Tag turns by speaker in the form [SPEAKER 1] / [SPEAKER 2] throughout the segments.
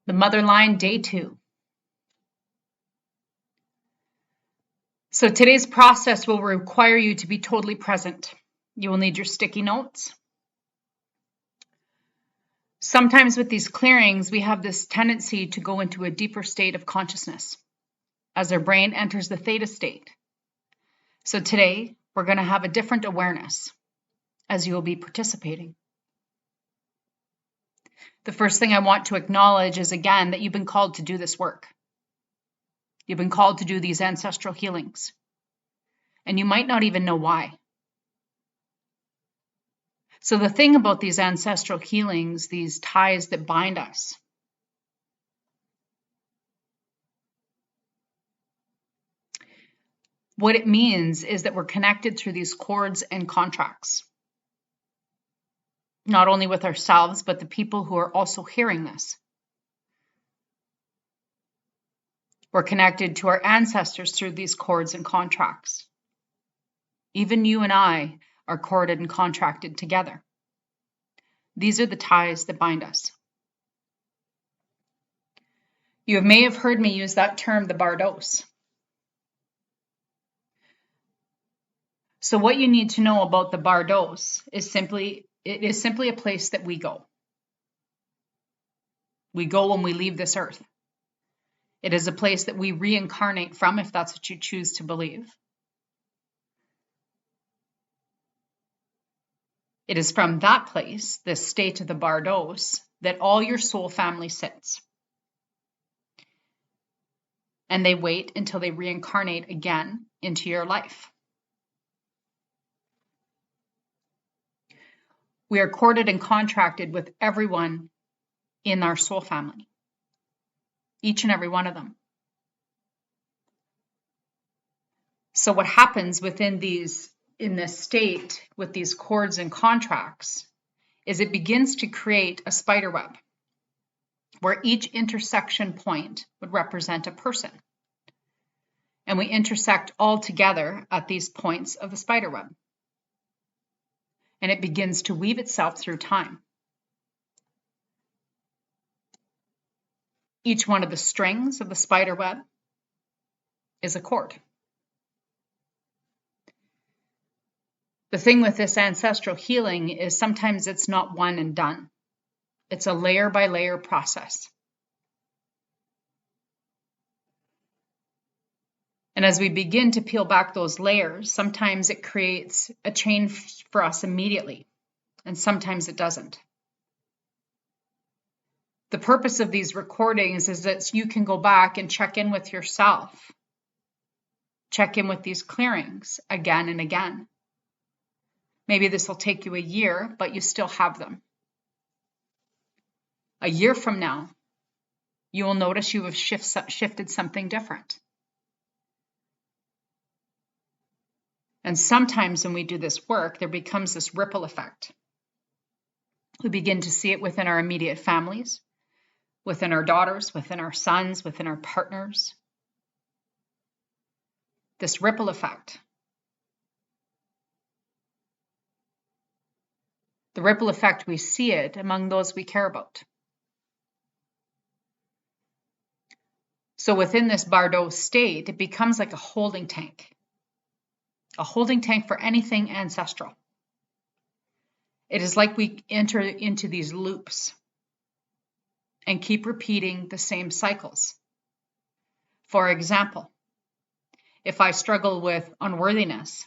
[SPEAKER 1] The motherline, day 2. So today's process will require you to be totally present. You will need your sticky notes. Sometimes with these clearings, we have this tendency to go into a deeper state of consciousness as our brain enters the theta state. So today, we're going to have a different awareness as you will be participating. The first thing I want to acknowledge is, again, that you've been called to do this work. You've been called to do these ancestral healings. And you might not even know why. So the thing about these ancestral healings, these ties that bind us, what it means is that we're connected through these cords and contracts. Not only with ourselves, but the people who are also hearing this. We're connected to our ancestors through these cords and contracts. Even you and I are corded and contracted together. These are the ties that bind us. You may have heard me use that term, the bardos. So what you need to know about the bardos is simply a place that we go. We go when we leave this earth. It is a place that we reincarnate from, if that's what you choose to believe. It is from that place, this state of the bardos, that all your soul family sits. And they wait until they reincarnate again into your life. We are corded and contracted with everyone in our soul family. Each and every one of them. So what happens in this state with these cords and contracts is it begins to create a spider web where each intersection point would represent a person. And we intersect all together at these points of the spider web. And it begins to weave itself through time. Each one of the strings of the spider web is a cord. The thing with this ancestral healing is sometimes it's not one and done. It's a layer by layer process. And as we begin to peel back those layers, sometimes it creates a change for us immediately, and sometimes it doesn't. The purpose of these recordings is that you can go back and check in with yourself. Check in with these clearings again and again. Maybe this will take you a year, but you still have them. A year from now, you will notice you have shifted something different. And sometimes when we do this work, there becomes this ripple effect. We begin to see it within our immediate families, within our daughters, within our sons, within our partners. This ripple effect. The ripple effect, we see it among those we care about. So within this bardo state, it becomes like a holding tank. A holding tank for anything ancestral. It is like we enter into these loops and keep repeating the same cycles. For example, if I struggle with unworthiness,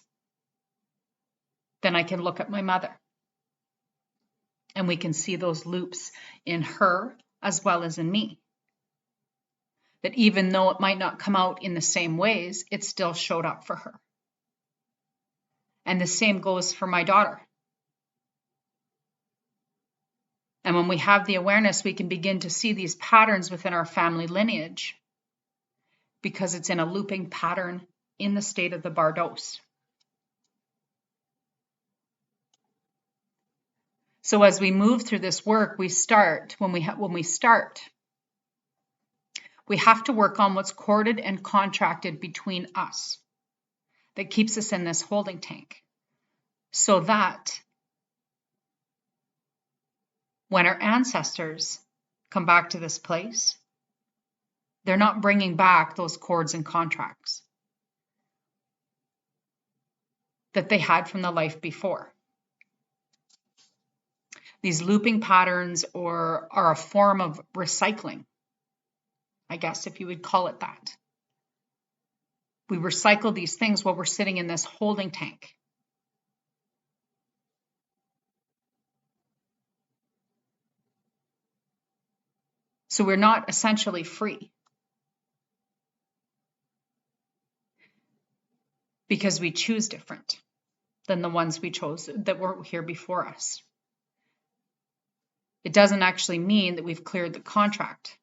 [SPEAKER 1] then I can look at my mother. And we can see those loops in her as well as in me. That even though it might not come out in the same ways, it still showed up for her. And the same goes for my daughter. And when we have the awareness, we can begin to see these patterns within our family lineage because it's in a looping pattern in the state of the bardos. So as we move through this work, we have to work on what's corded and contracted between us that keeps us in this holding tank, so that when our ancestors come back to this place, they're not bringing back those cords and contracts that they had from the life before. These looping patterns are a form of recycling, I guess, if you would call it that. We recycle these things while we're sitting in this holding tank. So we're not essentially free because we choose different than the ones we chose that weren't here before us. It doesn't actually mean that we've cleared the contract.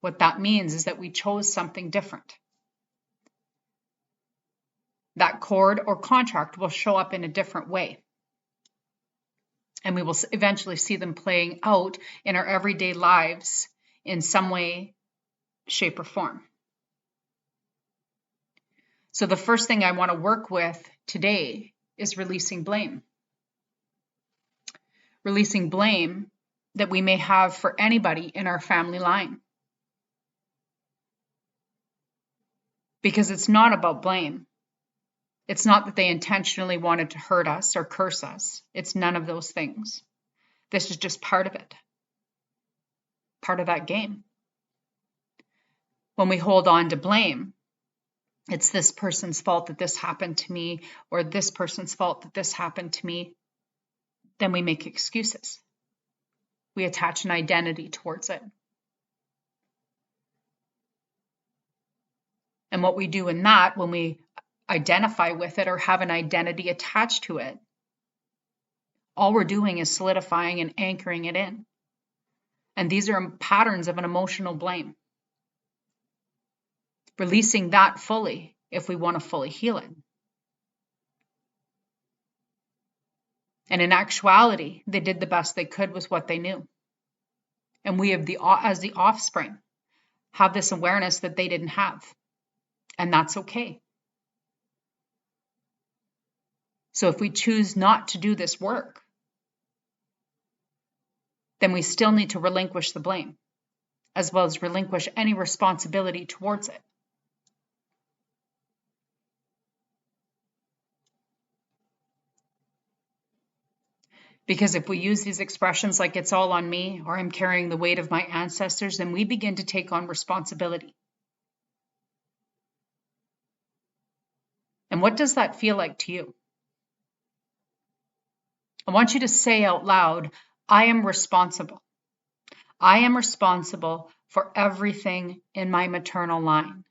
[SPEAKER 1] What that means is that we chose something different. That cord or contract will show up in a different way. And we will eventually see them playing out in our everyday lives in some way, shape, or form. So the first thing I want to work with today is releasing blame. Releasing blame that we may have for anybody in our family line. Because it's not about blame. It's not that they intentionally wanted to hurt us or curse us. It's none of those things. This is just part of it. Part of that game. When we hold on to blame, it's this person's fault that this happened to me, or this person's fault that this happened to me. Then we make excuses. We attach an identity towards it. And what we do in that, when we identify with it or have an identity attached to it, all we're doing is solidifying and anchoring it in. And these are patterns of an emotional blame. Releasing that fully if we want to fully heal it. And in actuality, they did the best they could with what they knew. And we have as the offspring have this awareness that they didn't have. And that's okay. So if we choose not to do this work, then we still need to relinquish the blame, as well as relinquish any responsibility towards it. Because if we use these expressions like it's all on me, or I'm carrying the weight of my ancestors, then we begin to take on responsibility. And what does that feel like to you? I want you to say out loud, I am responsible. I am responsible for everything in my maternal line.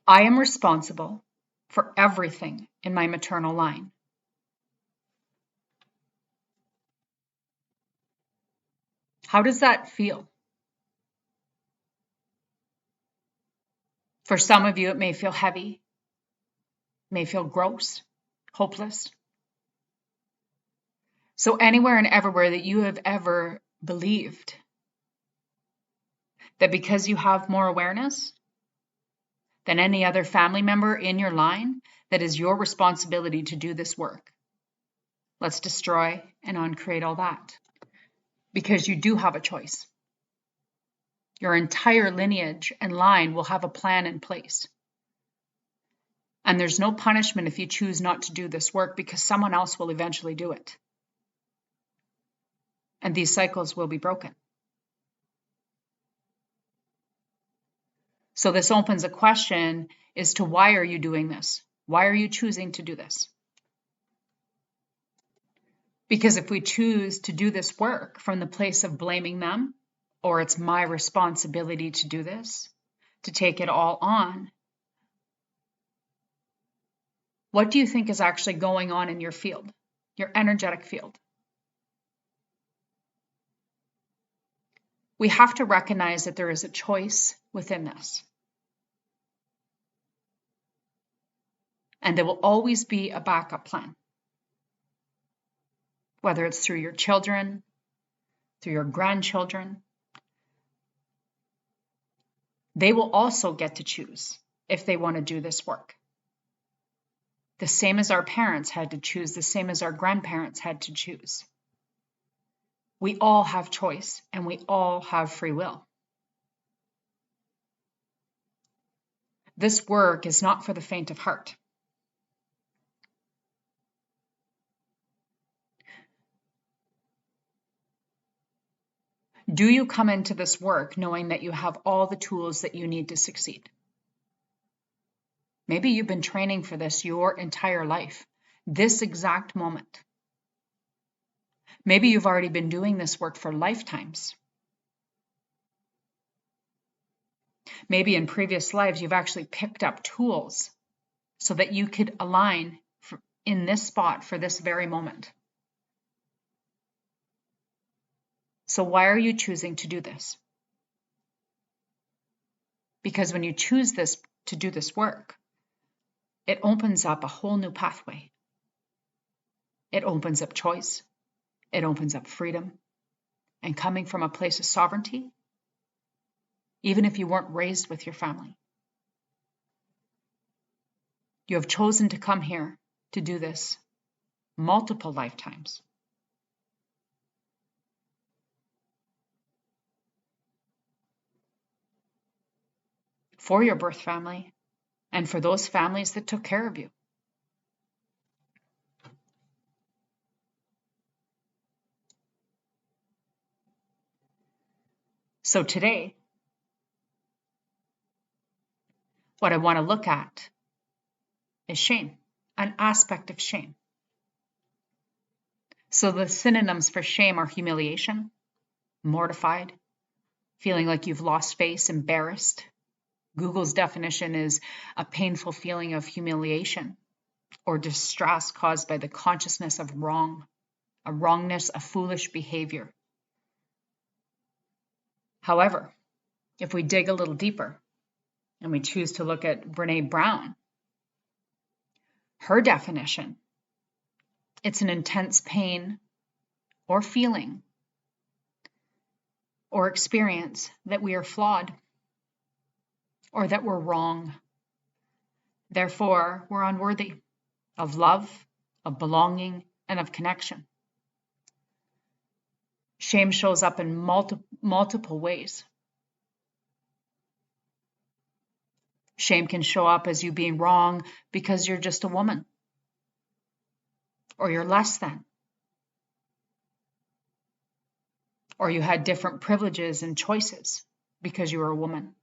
[SPEAKER 1] I am responsible for everything in my maternal line. How does that feel? For some of you, it may feel heavy, may feel gross, hopeless. So anywhere and everywhere that you have ever believed that because you have more awareness than any other family member in your line, that is your responsibility to do this work. Let's destroy and uncreate all that. Because you do have a choice. Your entire lineage and line will have a plan in place. And there's no punishment if you choose not to do this work, because someone else will eventually do it. And these cycles will be broken. So this opens a question as to why are you doing this? Why are you choosing to do this? Because if we choose to do this work from the place of blaming them, or it's my responsibility to do this, to take it all on, what do you think is actually going on in your field, your energetic field? We have to recognize that there is a choice within this. And there will always be a backup plan. Whether it's through your children, through your grandchildren, they will also get to choose if they want to do this work. The same as our parents had to choose, the same as our grandparents had to choose. We all have choice and we all have free will. This work is not for the faint of heart. Do you come into this work knowing that you have all the tools that you need to succeed? Maybe you've been training for this your entire life, this exact moment. Maybe you've already been doing this work for lifetimes. Maybe in previous lives, you've actually picked up tools so that you could align in this spot for this very moment. So why are you choosing to do this? Because when you choose this to do this work, it opens up a whole new pathway. It opens up choice. It opens up freedom. And coming from a place of sovereignty, even if you weren't raised with your family. You have chosen to come here to do this multiple lifetimes. For your birth family and for those families that took care of you. So today, what I want to look at is shame, an aspect of shame. So the synonyms for shame are humiliation, mortified, feeling like you've lost face, embarrassed. Google's definition is a painful feeling of humiliation or distress caused by the consciousness of wrong, a wrongness, a foolish behavior. However, if we dig a little deeper and we choose to look at Brené Brown, her definition, it's an intense pain or feeling or experience that we are flawed or that we're wrong. Therefore, we're unworthy of love, of belonging, and of connection. Shame shows up in multiple ways. Shame can show up as you being wrong because you're just a woman, or you're less than, or you had different privileges and choices because you were a woman.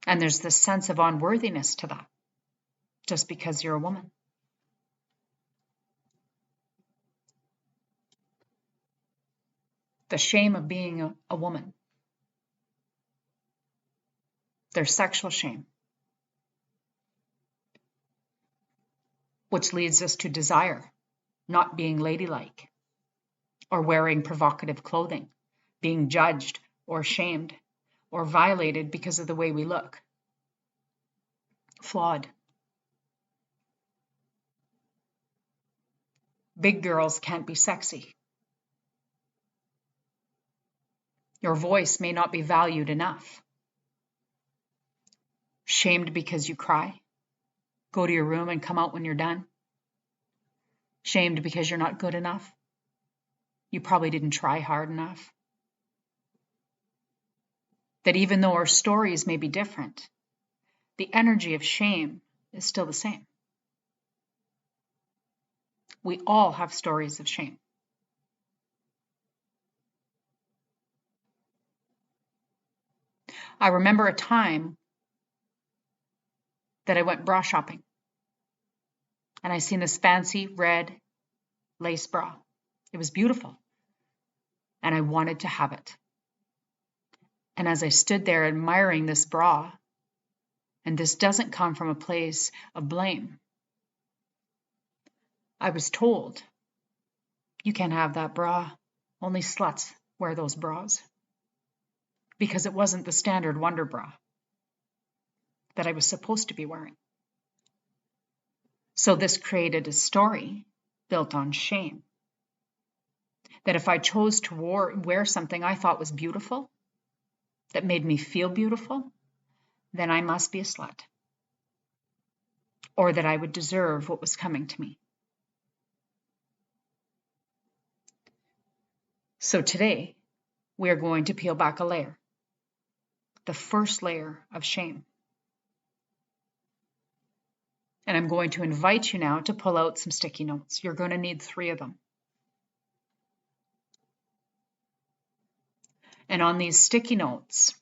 [SPEAKER 1] And there's this sense of unworthiness to that, just because you're a woman. The shame of being a woman. There's sexual shame, which leads us to desire, not being ladylike, or wearing provocative clothing, being judged or shamed, or violated because of the way we look. Flawed. Big girls can't be sexy. Your voice may not be valued enough. Shamed because you cry. Go to your room and come out when you're done. Shamed because you're not good enough. You probably didn't try hard enough. That even though our stories may be different, the energy of shame is still the same. We all have stories of shame. I remember a time that I went bra shopping and I seen this fancy red lace bra. It was beautiful and I wanted to have it. And as I stood there admiring this bra, and this doesn't come from a place of blame, I was told, you can't have that bra. Only sluts wear those bras. Because it wasn't the standard Wonder Bra that I was supposed to be wearing. So this created a story built on shame. That if I chose to wear something I thought was beautiful, that made me feel beautiful, then I must be a slut. Or that I would deserve what was coming to me. So today, we are going to peel back a layer, the first layer of shame. And I'm going to invite you now to pull out some sticky notes. You're going to need 3 of them. And on these sticky notes,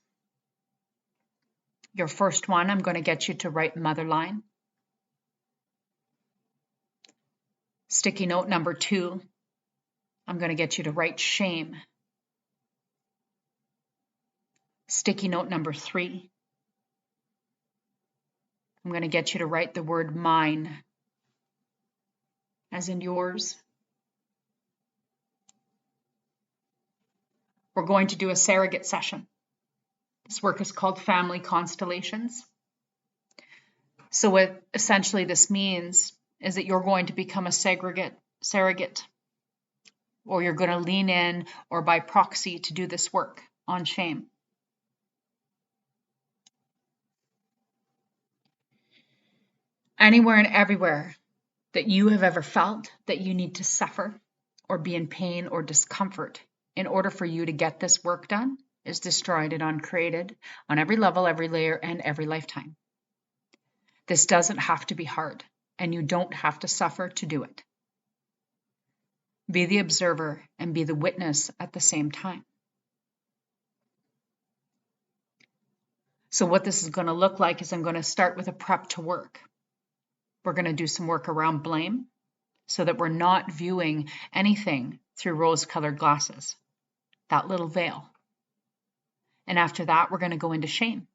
[SPEAKER 1] your first one, I'm going to get you to write motherline. Sticky note number 2, I'm going to get you to write shame. Sticky note number 3, I'm going to get you to write the word mine, as in yours. We're going to do a surrogate session. This work is called Family Constellations. So what essentially this means is that you're going to become a surrogate, or you're going to lean in or by proxy to do this work on shame. Anywhere and everywhere that you have ever felt that you need to suffer or be in pain or discomfort in order for you to get this work done is destroyed and uncreated on every level, every layer, and every lifetime. This doesn't have to be hard, and you don't have to suffer to do it. Be the observer and be the witness at the same time. So what this is going to look like is I'm going to start with a prep to work. We're going to do some work around blame so that we're not viewing anything through rose-colored glasses, that little veil. And after that, we're going to go into shame.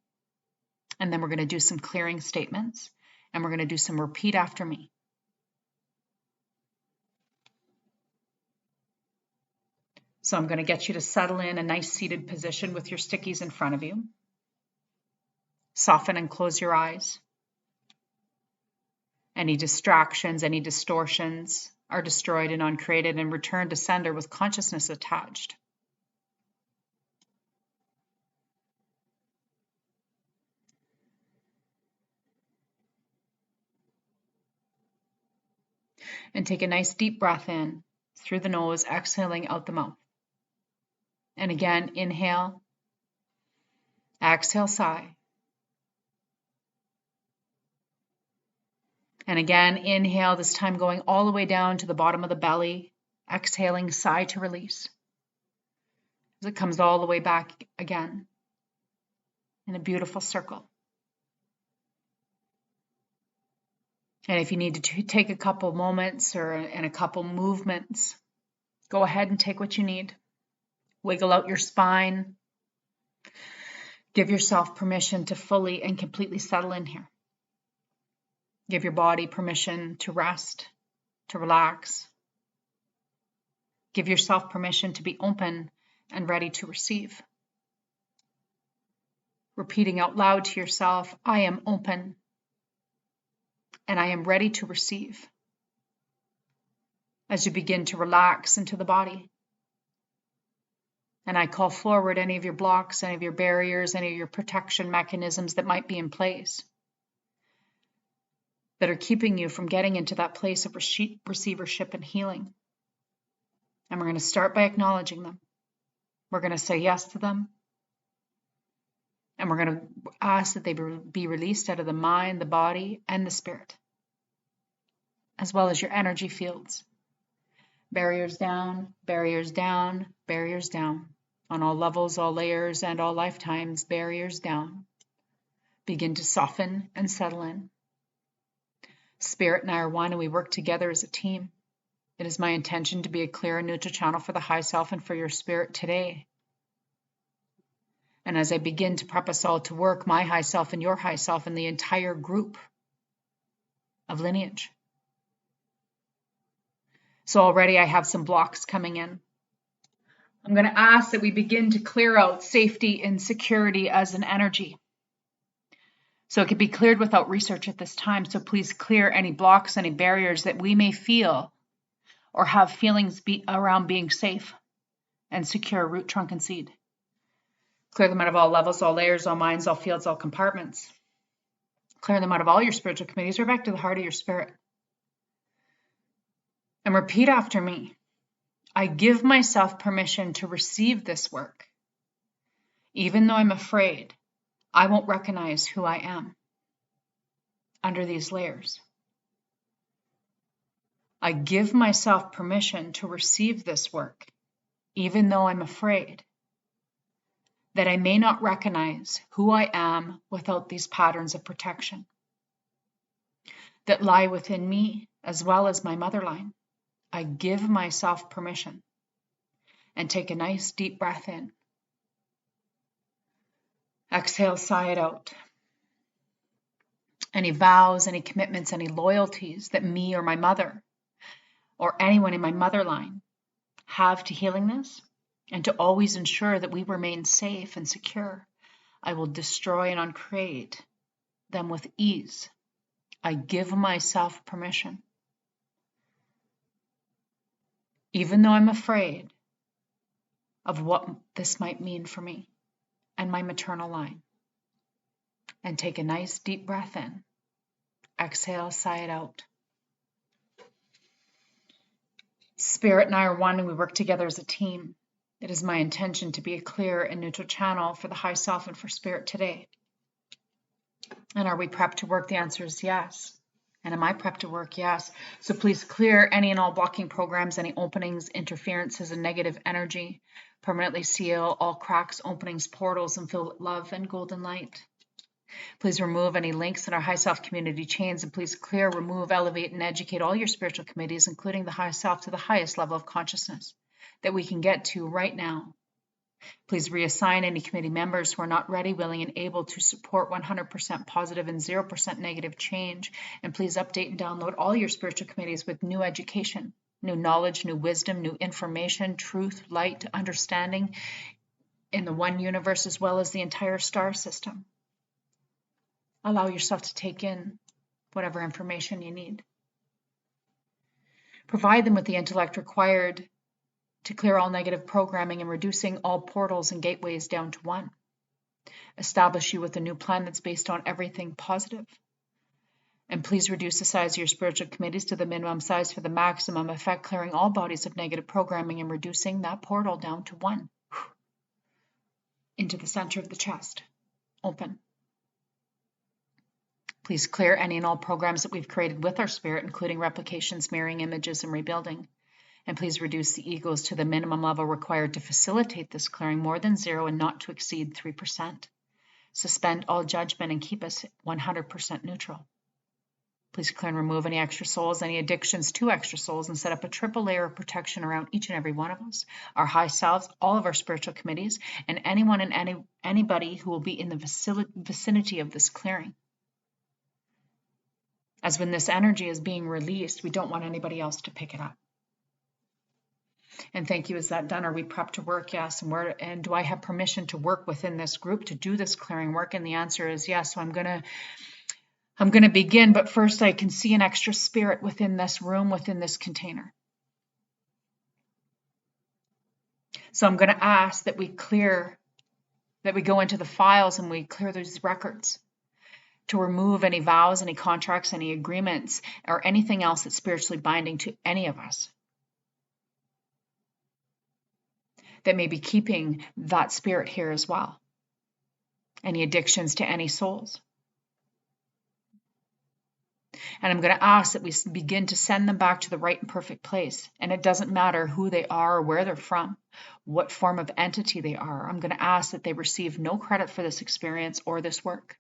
[SPEAKER 1] And then we're going to do some clearing statements, and we're going to do some repeat after me. So I'm going to get you to settle in a nice seated position with your stickies in front of you. Soften and close your eyes. Any distractions, any distortions are destroyed and uncreated and return to sender with consciousness attached. And take a nice deep breath in through the nose, exhaling out the mouth. And again, inhale, exhale, sigh. And again, inhale, this time going all the way down to the bottom of the belly, exhaling, sigh to release. As it comes all the way back again in a beautiful circle. And if you need to take a couple moments and a couple movements, go ahead and take what you need. Wiggle out your spine. Give yourself permission to fully and completely settle in here. Give your body permission to rest, to relax. Give yourself permission to be open and ready to receive. Repeating out loud to yourself, I am open and I am ready to receive. As you begin to relax into the body. And I call forward any of your blocks, any of your barriers, any of your protection mechanisms that might be in place, that are keeping you from getting into that place of receivership and healing. And we're going to start by acknowledging them. We're going to say yes to them. And we're going to ask that they be released out of the mind, the body, and the spirit, as well as your energy fields. Barriers down, barriers down, barriers down. On all levels, all layers, and all lifetimes, barriers down. Begin to soften and settle in. Spirit and I are one, and we work together as a team. It is my intention to be a clear and neutral channel for the high self and for your spirit today. And as I begin to prep us all to work, my high self and your high self and the entire group of lineage. So already I have some blocks coming in. I'm going to ask that we begin to clear out safety and security as an energy. So it can be cleared without research at this time. So please clear any blocks, any barriers that we may feel or have feelings around being safe and secure, root, trunk, and seed. Clear them out of all levels, all layers, all minds, all fields, all compartments. Clear them out of all your spiritual committees or back to the heart of your spirit. And repeat after me. I give myself permission to receive this work. Even though I'm afraid, I won't recognize who I am under these layers. I give myself permission to receive this work, even though I'm afraid that I may not recognize who I am without these patterns of protection that lie within me as well as my motherline. I give myself permission and take a nice deep breath in. Exhale, sigh it out. Any vows, any commitments, any loyalties that me or my mother or anyone in my motherline have to healing this, and to always ensure that we remain safe and secure, I will destroy and uncreate them with ease. I give myself permission. Even though I'm afraid of what this might mean for me and my maternal line. And take a nice deep breath in. Exhale, sigh it out. Spirit and I are one, and we work together as a team. It is my intention to be a clear and neutral channel for the high self and for spirit today. And are we prepped to work? The answer is yes. And am I prepped to work? Yes. So please clear any and all blocking programs, any openings, interferences, and negative energy. Permanently seal all cracks, openings, portals, and fill with love and golden light. Please remove any links in our high self community chains, and please clear, remove, elevate, and educate all your spiritual committees, including the high self, to the highest level of consciousness that we can get to right now. Please reassign any committee members who are not ready, willing, and able to support 100% positive and 0% negative change. And please update and download all your spiritual committees with new education, new knowledge, new wisdom, new information, truth, light, understanding in the one universe as well as the entire star system. Allow yourself to take in whatever information you need. Provide them with the intellect required to clear all negative programming and reducing all portals and gateways down to one. Establish you with a new plan that's based on everything positive. And please reduce the size of your spiritual committees to the minimum size for the maximum effect, clearing all bodies of negative programming and reducing that portal down to one. Into the center of the chest. Open. Please clear any and all programs that we've created with our spirit, including replications, mirroring images, and rebuilding. And please reduce the egos to the minimum level required to facilitate this clearing, more than 0 and not to exceed 3%. Suspend all judgment and keep us 100% neutral. Please clear and remove any extra souls, any addictions to extra souls, and set up a triple layer of protection around each and every one of us, our high selves, all of our spiritual committees, and anyone and anybody who will be in the vicinity of this clearing. As when this energy is being released, we don't want anybody else to pick it up. And thank you. Is that done? Are we prepped to work? Yes. And do I have permission to work within this group to do this clearing work? And the answer is yes. So I'm gonna begin, but first I can see an extra spirit within this room, within this container. So I'm gonna ask that we go into the files and we clear those records, to remove any vows, any contracts, any agreements, or anything else that's spiritually binding to any of us that may be keeping that spirit here as well. Any addictions to any souls. And I'm going to ask that we begin to send them back to the right and perfect place. And it doesn't matter who they are or where they're from, what form of entity they are. I'm going to ask that they receive no credit for this experience or this work.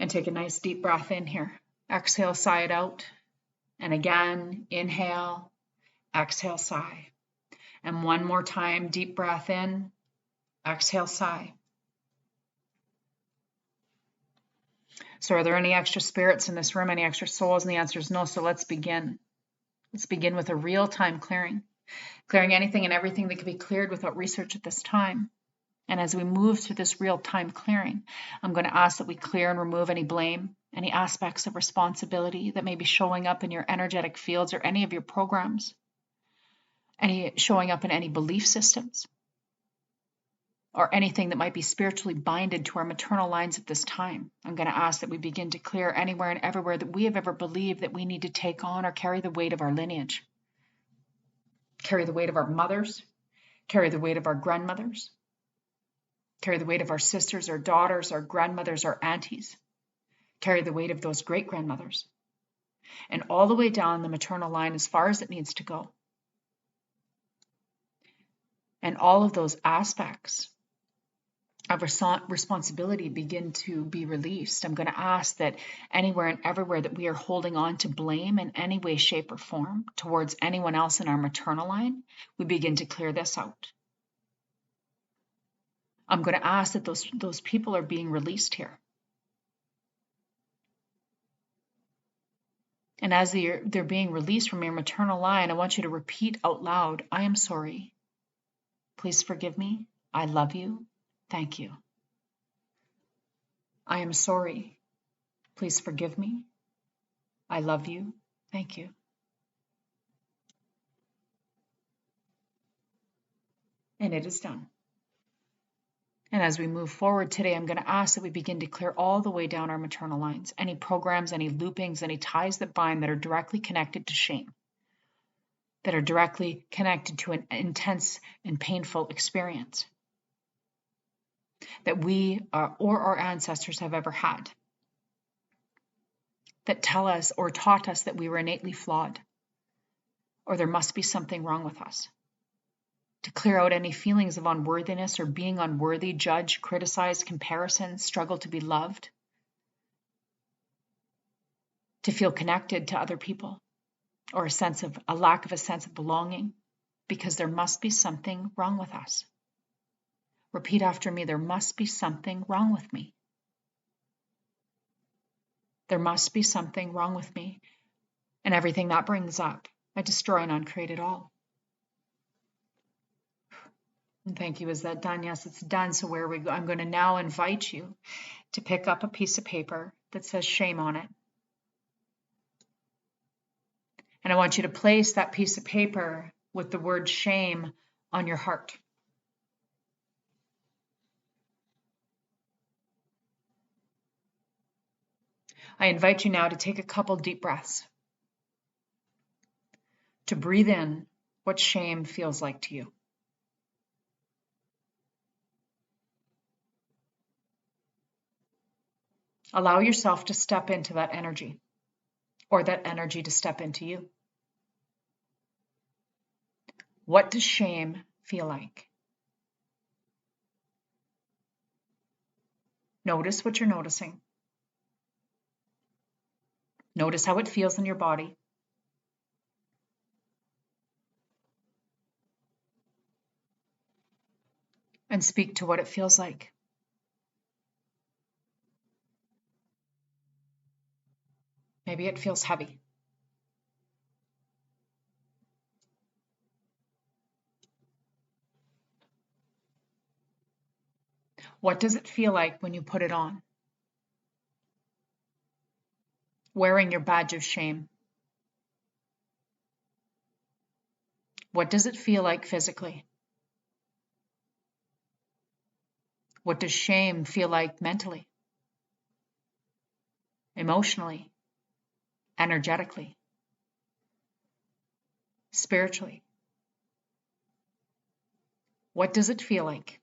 [SPEAKER 1] And take a nice deep breath in here. Exhale, sigh it out. And again, inhale, exhale, sigh. And one more time, deep breath in, exhale, sigh. So are there any extra spirits in this room, any extra souls? And the answer is no. So let's begin. Let's begin with a real-time clearing. Clearing anything and everything that can be cleared without research at this time. And as we move through this real-time clearing, I'm going to ask that we clear and remove any blame, any aspects of responsibility that may be showing up in your energetic fields or any of your programs, any showing up in any belief systems. or anything that might be spiritually binded to our maternal lines at this time. I'm going to ask that we begin to clear anywhere and everywhere that we have ever believed that we need to take on or carry the weight of our lineage. Carry the weight of our mothers, carry the weight of our grandmothers, carry the weight of our sisters, our daughters, our grandmothers, our aunties, carry the weight of those great-grandmothers, and all the way down the maternal line as far as it needs to go. And all of those aspects of responsibility begin to be released. I'm going to ask that anywhere and everywhere that we are holding on to blame in any way, shape, or form towards anyone else in our maternal line, we begin to clear this out. I'm going to ask that those people are being released here. And as they're being released from your maternal line, I want you to repeat out loud, I am sorry. Please forgive me. I love you. Thank you. I am sorry. Please forgive me. I love you. Thank you. And it is done. And as we move forward today, I'm going to ask that we begin to clear all the way down our maternal lines, any programs, any loopings, any ties that bind that are directly connected to shame, that are directly connected to an intense and painful experience that we or our ancestors have ever had, that tell us or taught us that we were innately flawed, or there must be something wrong with us. To clear out any feelings of unworthiness or being unworthy, judge, criticize, comparison, struggle to be loved. To feel connected to other people, or a lack of a sense of belonging, because there must be something wrong with us. Repeat after me, there must be something wrong with me. There must be something wrong with me. And everything that brings up, I destroy and uncreate it all. And thank you. Is that done? Yes, it's done. So where we go, I'm going to now invite you to pick up a piece of paper that says shame on it. And I want you to place that piece of paper with the word shame on your heart. I invite you now to take a couple deep breaths, to breathe in what shame feels like to you. Allow yourself to step into that energy, or that energy to step into you. What does shame feel like? Notice what you're noticing. Notice how it feels in your body. And speak to what it feels like. Maybe it feels heavy. What does it feel like when you put it on? Wearing your badge of shame. What does it feel like physically? What does shame feel like mentally, emotionally, energetically, spiritually? What does it feel like?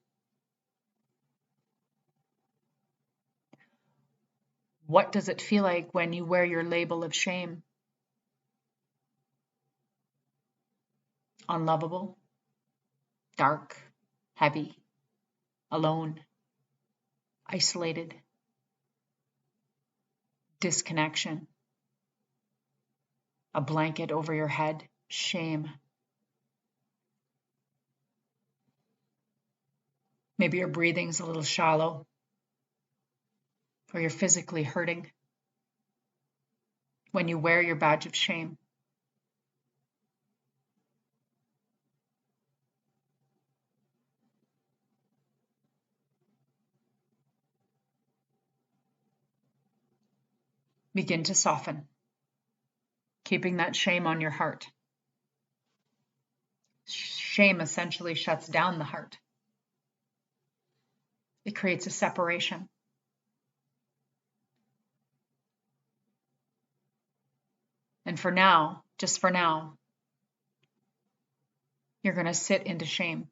[SPEAKER 1] What does it feel like when you wear your label of shame? Unlovable, dark, heavy, alone, isolated, disconnection, a blanket over your head, shame. Maybe your breathing's a little shallow, or you're physically hurting when you wear your badge of shame. Begin to soften, keeping that shame on your heart. Shame essentially shuts down the heart. It creates a separation. And for now, just for now, you're going to sit into shame.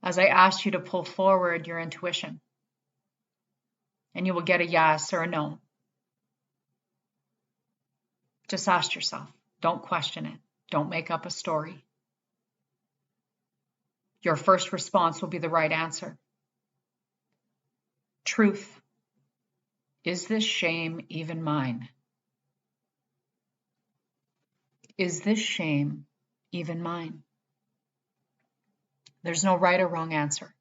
[SPEAKER 1] As I asked you to pull forward your intuition, and you will get a yes or a no. Just ask yourself. Don't question it. Don't make up a story. Your first response will be the right answer. Truth. Is this shame even mine? Is this shame even mine? There's no right or wrong answer.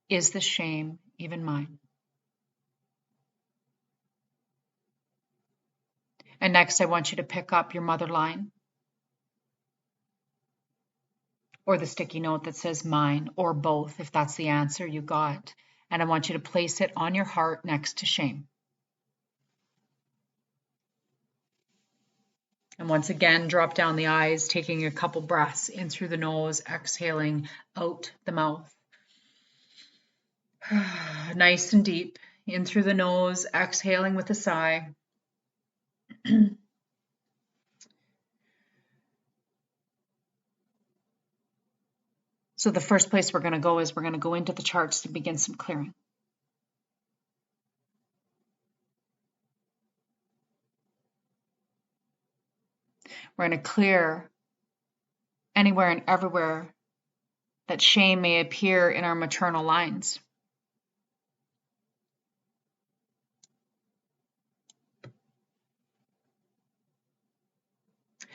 [SPEAKER 1] Is this shame even mine? And next, I want you to pick up your mother line or the sticky note that says mine or both, if that's the answer you got. And I want you to place it on your heart next to shame. And once again, drop down the eyes, taking a couple breaths in through the nose, exhaling out the mouth. Nice and deep, in through the nose, exhaling with a sigh. So the first place we're going to go is we're going to go into the charts to begin some clearing. We're going to clear anywhere and everywhere that shame may appear in our maternal lines.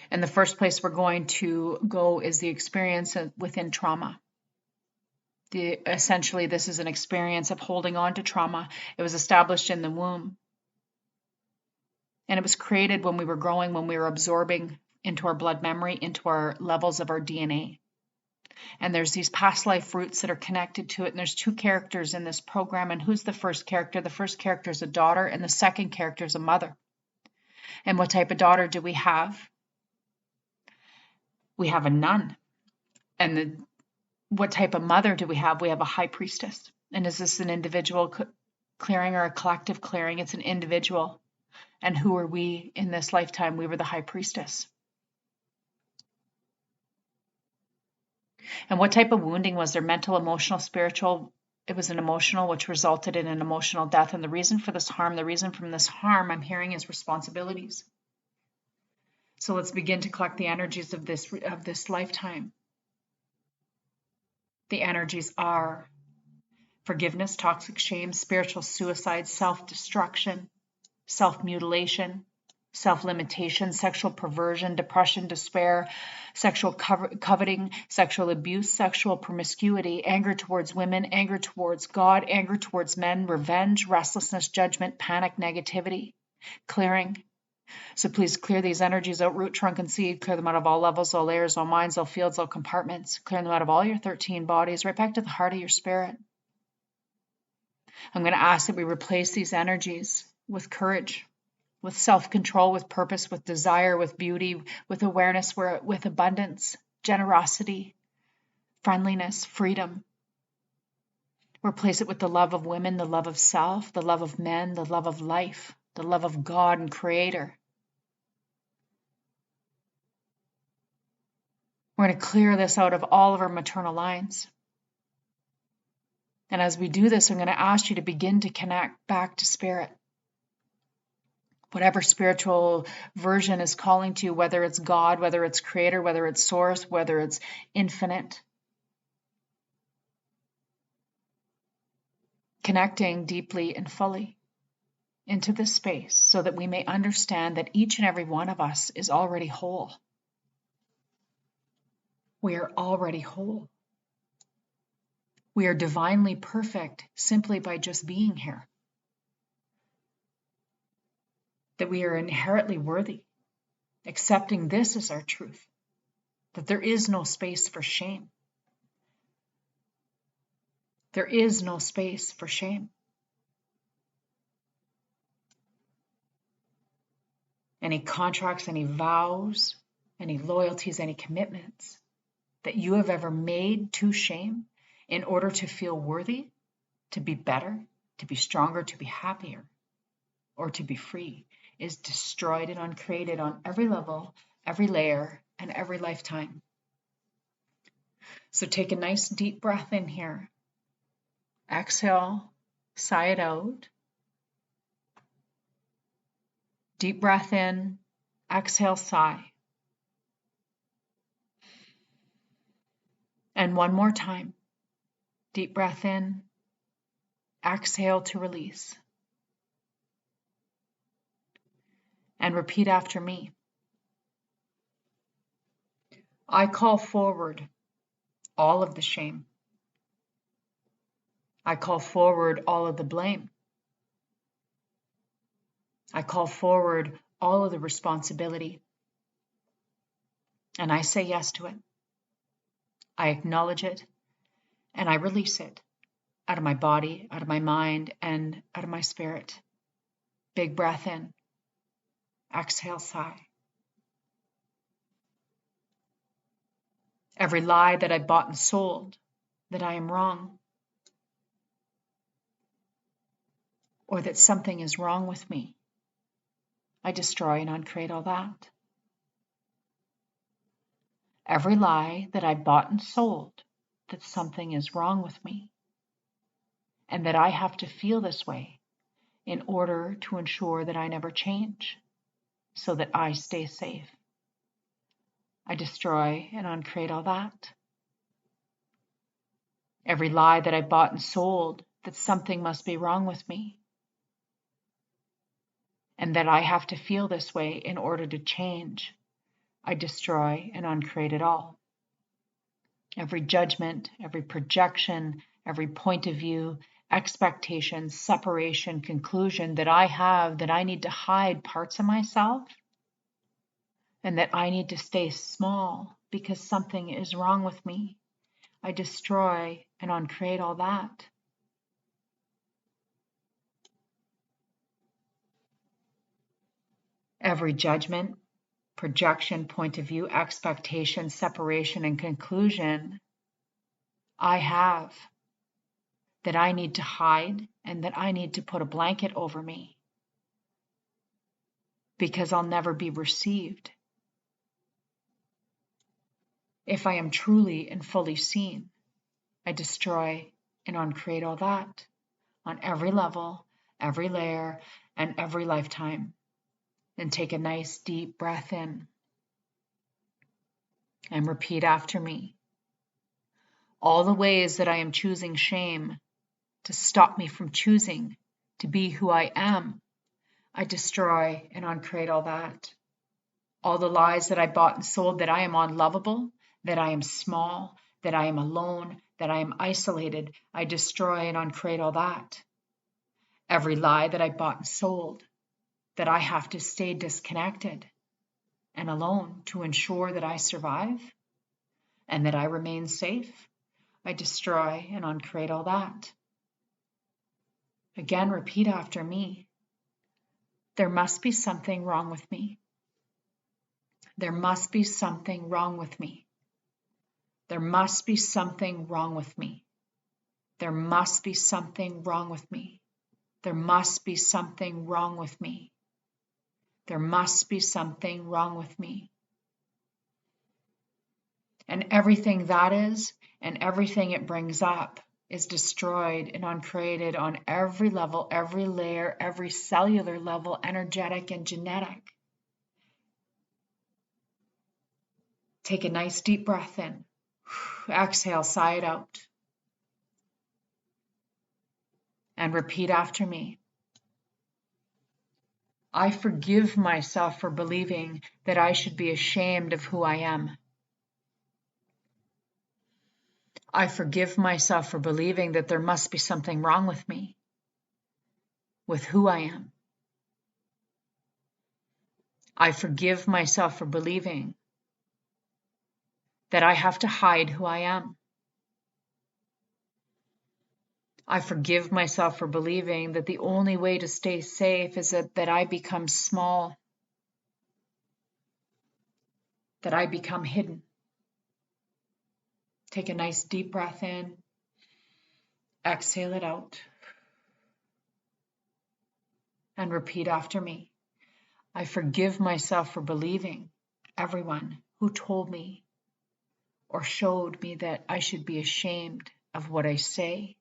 [SPEAKER 1] And the first place we're going to go is the experience within trauma. Essentially, this is an experience of holding on to trauma. It was established in the womb. And it was created when we were growing, when we were absorbing into our blood memory, into our levels of our DNA. And there's these past life roots that are connected to it. And there's two characters in this program. And who's the first character? The first character is a daughter, and the second character is a mother. And what type of daughter do we have? We have a nun. And what type of mother do we have? We have a high priestess. And is this an individual clearing or a collective clearing? It's an individual. And who are we in this lifetime? We were the high priestess. And what type of wounding was there? Mental, emotional, spiritual? It was an emotional, which resulted in an emotional death. And the reason for this harm, I'm hearing is responsibilities. So let's begin to collect the energies of this lifetime. The energies are forgiveness, toxic shame, spiritual suicide, self-destruction, self-mutilation, self-limitation, sexual perversion, depression, despair, sexual coveting, sexual abuse, sexual promiscuity, anger towards women, anger towards God, anger towards men, revenge, restlessness, judgment, panic, negativity, clearing. So please clear these energies out, root, trunk, and seed. Clear them out of all levels, all layers, all minds, all fields, all compartments. Clear them out of all your 13 bodies, right back to the heart of your spirit. I'm going to ask that we replace these energies with courage, with self-control, with purpose, with desire, with beauty, with awareness, with abundance, generosity, friendliness, freedom. Replace it with the love of women, the love of self, the love of men, the love of life, the love of God and Creator. We're going to clear this out of all of our maternal lines. And as we do this, I'm going to ask you to begin to connect back to spirit. Whatever spiritual version is calling to you, whether it's God, whether it's Creator, whether it's Source, whether it's infinite. Connecting deeply and fully into this space so that we may understand that each and every one of us is already whole. We are already whole. We are divinely perfect simply by just being here. That we are inherently worthy, accepting this as our truth, that there is no space for shame. There is no space for shame. Any contracts, any vows, any loyalties, any commitments that you have ever made to shame in order to feel worthy, to be better, to be stronger, to be happier, or to be free is destroyed and uncreated on every level, every layer, and every lifetime. So take a nice deep breath in here. Exhale, sigh it out. Deep breath in, exhale, sigh. And one more time. Deep breath in, exhale to release. And repeat after me. I call forward all of the shame. I call forward all of the blame. I call forward all of the responsibility. And I say yes to it. I acknowledge it and I release it out of my body, out of my mind, and out of my spirit. Big breath in. Exhale, sigh. Every lie that I bought and sold, that I am wrong, or that something is wrong with me, I destroy and uncreate all that. Every lie that I bought and sold, that something is wrong with me, and that I have to feel this way in order to ensure that I never change, so that I stay safe. I destroy and uncreate all that. Every lie that I bought and sold, that something must be wrong with me, and that I have to feel this way in order to change, I destroy and uncreate it all. Every judgment, every projection, every point of view, expectation, separation, conclusion that I have that I need to hide parts of myself and that I need to stay small because something is wrong with me, I destroy and uncreate all that. Every judgment, projection, point of view, expectation, separation, and conclusion I have that I need to hide and that I need to put a blanket over me because I'll never be received if I am truly and fully seen. I destroy and uncreate all that on every level, every layer, and every lifetime. And take a nice deep breath in and repeat after me. All the ways that I am choosing shame to stop me from choosing to be who I am, I destroy and uncreate all that. All the lies that I bought and sold that I am unlovable, that I am small, that I am alone, that I am isolated, I destroy and uncreate all that. Every lie that I bought and sold, that I have to stay disconnected and alone to ensure that I survive and that I remain safe, I destroy and uncreate all that. Again, repeat after me. There must be something wrong with me. There must be something wrong with me. There must be something wrong with me. There must be something wrong with me. There must be something wrong with me. There must be something wrong with me. And everything that is and everything it brings up is destroyed and uncreated on every level, every layer, every cellular level, energetic and genetic. Take a nice deep breath in. Exhale, sigh it out. And repeat after me. I forgive myself for believing that I should be ashamed of who I am. I forgive myself for believing that there must be something wrong with me, with who I am. I forgive myself for believing that I have to hide who I am. I forgive myself for believing that the only way to stay safe is that I become small, that I become hidden. Take a nice deep breath in. Exhale it out. And repeat after me. I forgive myself for believing everyone who told me or showed me that I should be ashamed of what I say,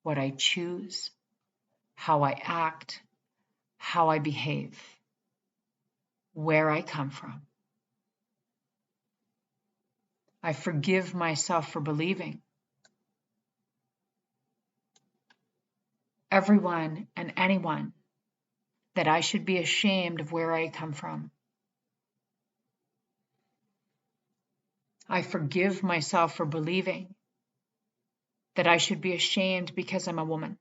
[SPEAKER 1] what I choose, how I act, how I behave, where I come from. I forgive myself for believing everyone and anyone that I should be ashamed of where I come from. I forgive myself for believing that I should be ashamed because I'm a woman.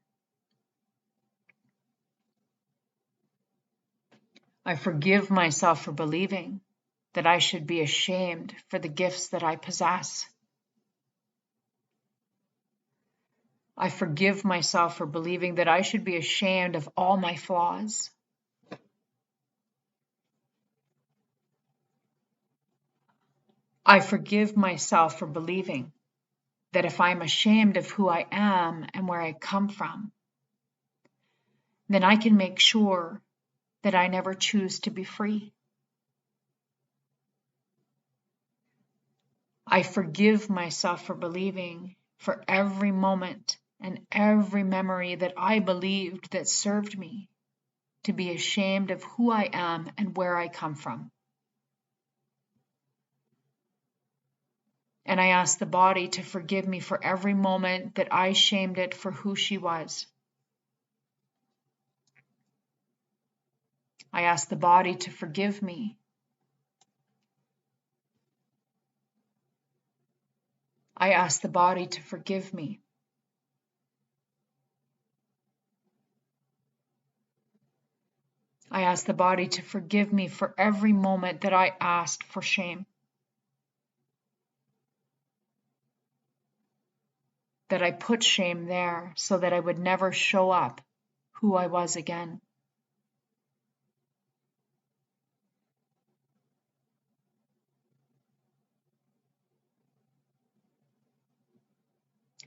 [SPEAKER 1] I forgive myself for believing that I should be ashamed for the gifts that I possess. I forgive myself for believing that I should be ashamed of all my flaws. I forgive myself for believing that if I'm ashamed of who I am and where I come from, then I can make sure that I never choose to be free. I forgive myself for believing for every moment and every memory that I believed that served me to be ashamed of who I am and where I come from. And I ask the body to forgive me for every moment that I shamed it for who she was. I ask the body to forgive me. I ask the body to forgive me. I ask the body to forgive me for every moment that I asked for shame, that I put shame there so that I would never show up who I was again.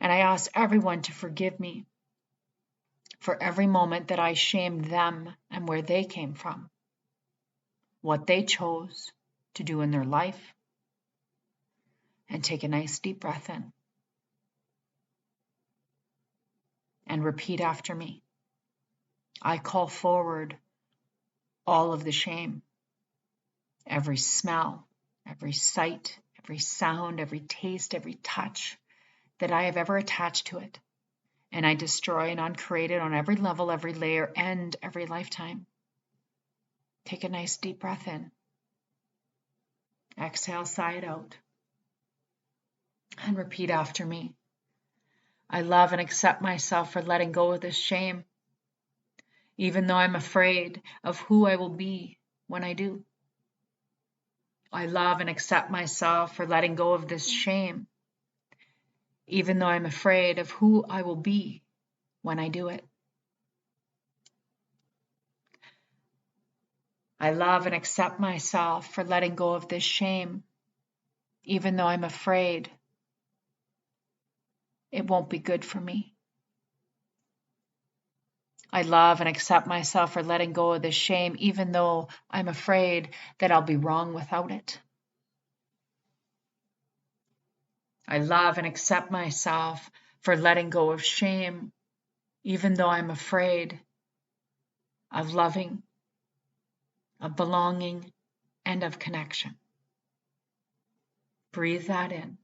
[SPEAKER 1] And I ask everyone to forgive me for every moment that I shamed them and where they came from, what they chose to do in their life. And take a nice deep breath in. And repeat after me. I call forward all of the shame, every smell, every sight, every sound, every taste, every touch that I have ever attached to it. And I destroy and uncreate it on every level, every layer, and every lifetime. Take a nice deep breath in. Exhale, sigh it out. And repeat after me. I love and accept myself for letting go of this shame, even though I'm afraid of who I will be when I do. I love and accept myself for letting go of this shame, even though I'm afraid of who I will be when I do it. I love and accept myself for letting go of this shame, even though I'm afraid it won't be good for me. I love and accept myself for letting go of this shame, even though I'm afraid that I'll be wrong without it. I love and accept myself for letting go of shame, even though I'm afraid of loving, of belonging, and of connection. Breathe that in.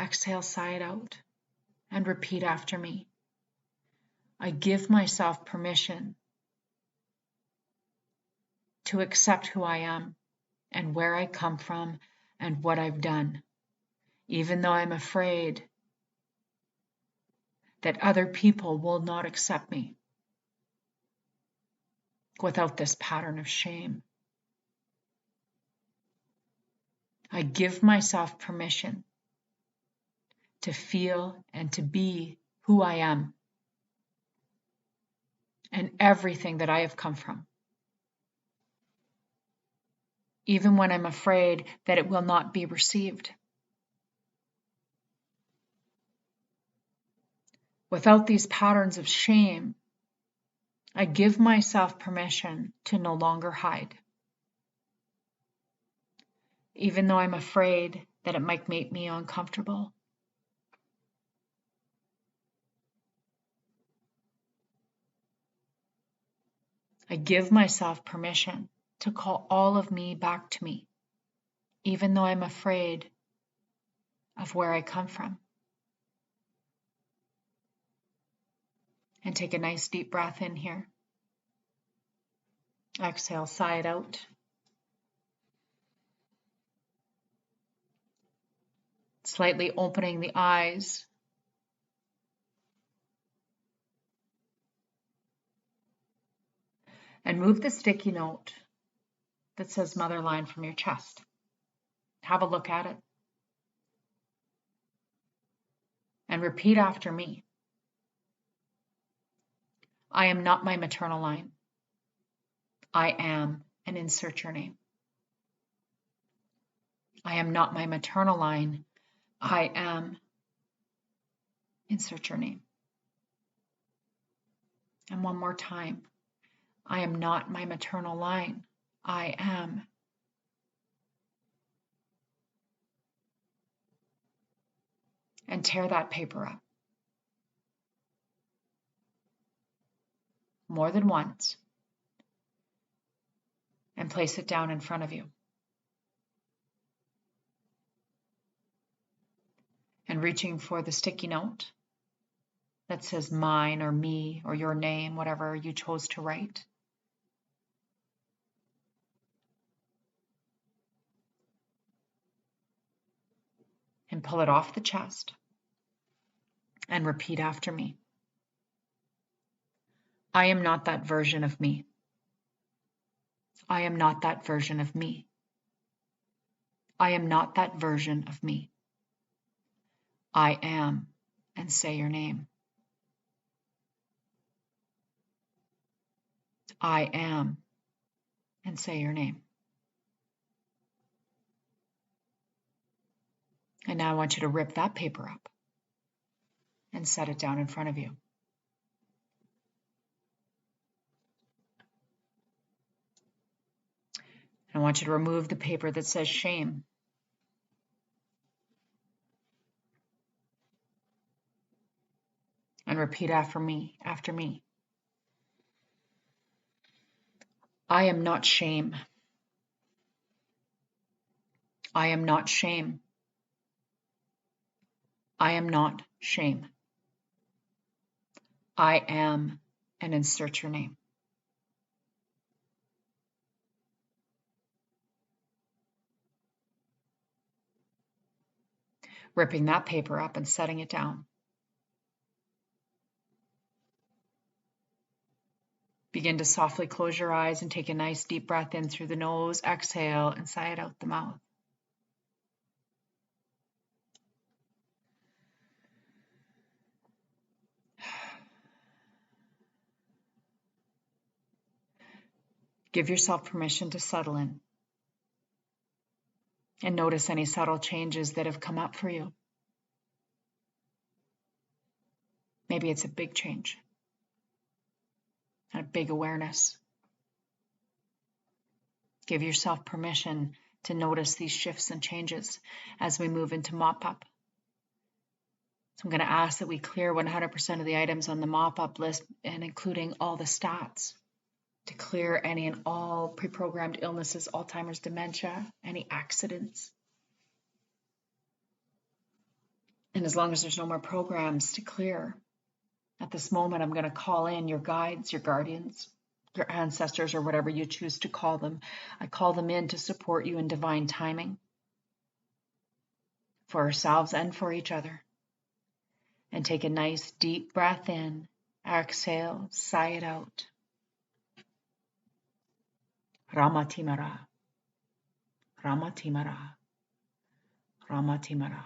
[SPEAKER 1] Exhale, sigh it out, and repeat after me. I give myself permission to accept who I am and where I come from and what I've done, even though I'm afraid that other people will not accept me without this pattern of shame. I give myself permission to feel and to be who I am and everything that I have come from, even when I'm afraid that it will not be received. Without these patterns of shame, I give myself permission to no longer hide, even though I'm afraid that it might make me uncomfortable. I give myself permission to call all of me back to me, even though I'm afraid of where I come from. And take a nice deep breath in here. Exhale, sigh it out. Slightly opening the eyes. And move the sticky note that says motherline from your chest. Have a look at it. And repeat after me. I am not my maternal line. I am, and insert your name. I am not my maternal line. I am, insert your name. And one more time. I am not my maternal line. I am. And tear that paper up. More than once. And place it down in front of you. And reaching for the sticky note that says mine or me or your name, whatever you chose to write. And pull it off the chest. And repeat after me. I am not that version of me. I am not that version of me. I am not that version of me. I am, and say your name. I am, and say your name. And now I want you to rip that paper up and set it down in front of you. I want you to remove the paper that says shame. And repeat after me. I am not shame. I am not shame. I am not shame. I am, and insert your name. Ripping that paper up and setting it down. Begin to softly close your eyes and take a nice deep breath in through the nose, exhale, and sigh it out the mouth. Give yourself permission to settle in and notice any subtle changes that have come up for you. Maybe it's a big change and a big awareness. Give yourself permission to notice these shifts and changes as we move into mop-up. So I'm going to ask that we clear 100% of the items on the mop-up list, and including all the stats, to clear any and all pre-programmed illnesses, Alzheimer's, dementia, any accidents. And as long as there's no more programs to clear, at this moment, I'm going to call in your guides, your guardians, your ancestors, or whatever you choose to call them. I call them in to support you in divine timing for ourselves and for each other. And take a nice deep breath in, exhale, sigh it out. Rama Timara, Rama Timara, Rama Timara.